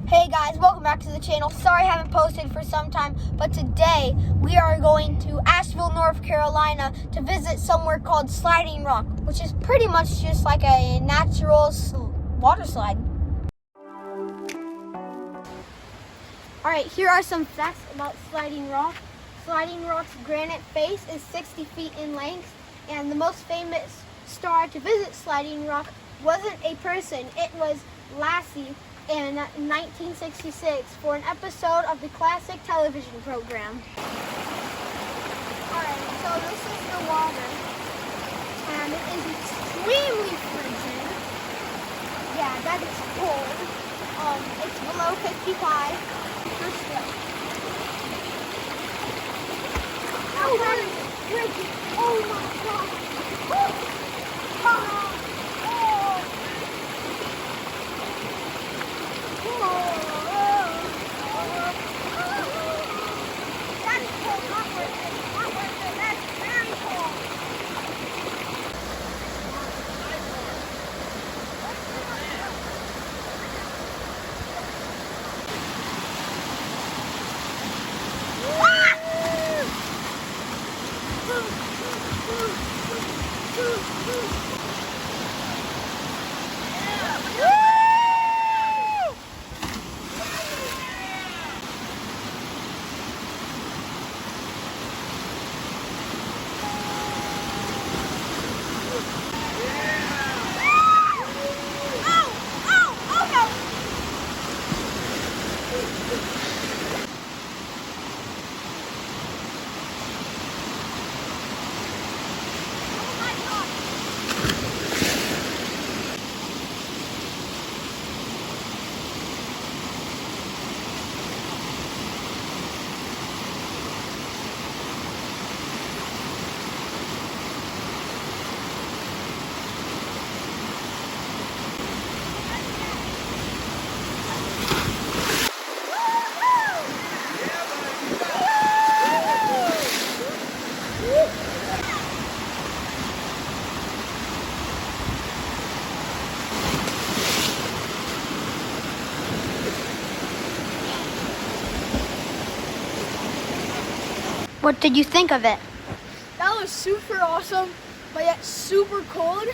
Hey guys, welcome back to the channel. Sorry I haven't posted for some time, but today we are going to Asheville, North Carolina to visit somewhere called Sliding Rock, which is pretty much just like a natural water slide. Alright, here are some facts about Sliding Rock. Sliding Rock's granite face is 60 feet in length, and the most famous star to visit Sliding Rock wasn't a person, it was Lassie in 1966 for an episode of the classic television program. Alright, so this is the water, and it is extremely frigid. Yeah, that is cold. It's below 55 for still. Oh, that is frigid. Oh my god. Oh. What did you think of it? That was super awesome, but yet super cold.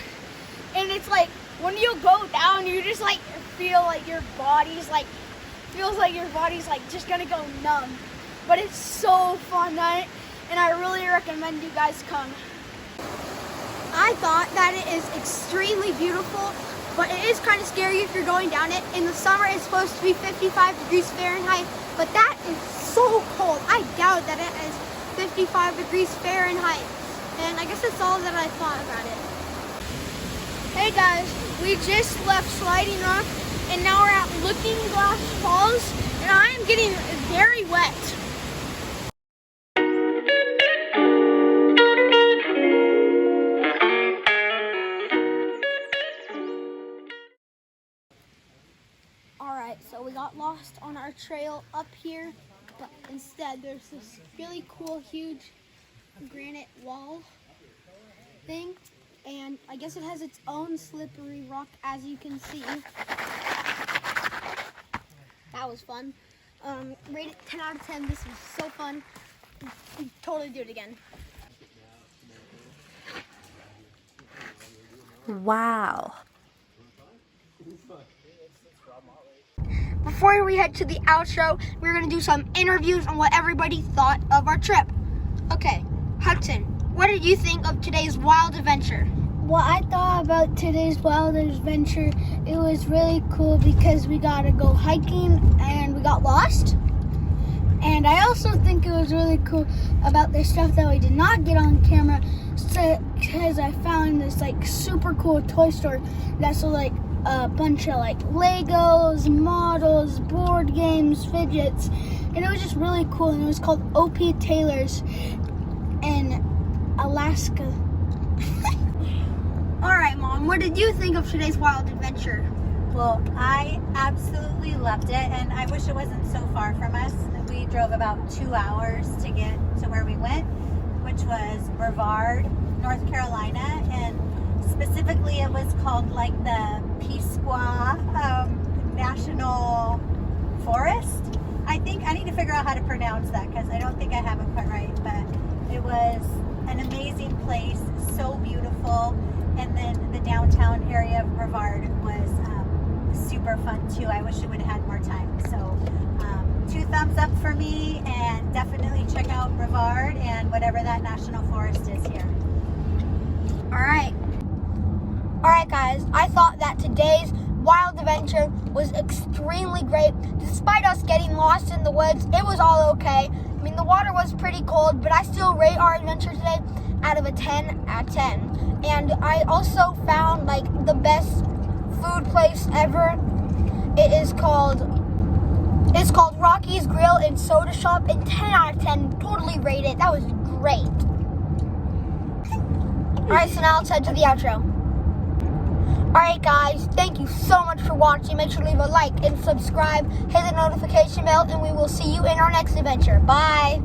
And it's like when you go down, you just like feel like your body's like just gonna go numb. But it's so fun, and I really recommend you guys come. I thought that it is extremely beautiful, but it is kind of scary if you're going down it. In the summer, it's supposed to be 55 degrees Fahrenheit, but that is so cold. I doubt that it is 55 degrees Fahrenheit. And I guess that's all that I thought about it. Hey guys, we just left Sliding Rock, and now we're at Looking Glass Falls, and I am getting very wet. Alright, so we got lost on our trail up here, but instead there's this really cool, huge granite wall thing, and I guess it has its own slippery rock, as you can see. That was fun. Rate it 10 out of 10. This was so fun. We'd totally do it again. Wow. Before we head to the outro, we're going to do some interviews on what everybody thought of our trip. Okay, Hudson, what did you think of today's wild adventure? What I thought about today's wild adventure, it was really cool because we got to go hiking and we got lost. And I also think it was really cool about the stuff that we did not get on camera, because I found this like super cool toy store that sold like a bunch of like Legos, models, board games, fidgets, and it was just really cool. And it was called O.P. Taylor's in Alaska. All right, Mom, what did you think of today's wild adventure? Well, I absolutely loved it, and I wish it wasn't so far from us. We drove about 2 hours to get to where we went, which was Brevard, North Carolina, and specifically it was called like the Pisgah National figure out how to pronounce that because I don't think I have it quite right. But it was an amazing place, so beautiful. And then the downtown area of Brevard was super fun too. I wish it would have had more time. So 2 thumbs up for me, and definitely check out Brevard and whatever that national forest is here. Alright guys, I thought that today's wild adventure was extremely great. Despite us getting lost in the woods, it was all okay. I mean, the water was pretty cold, but I still rate our adventure today out of a 10 out of 10. And I also found like the best food place ever. It's called Rocky's Grill and Soda Shop, and 10 out of 10, totally rate it. That was great. Alright, so now let's head to the outro. Alright guys, thank you so much for watching. Make sure to leave a like and subscribe, hit the notification bell, and we will see you in our next adventure. Bye!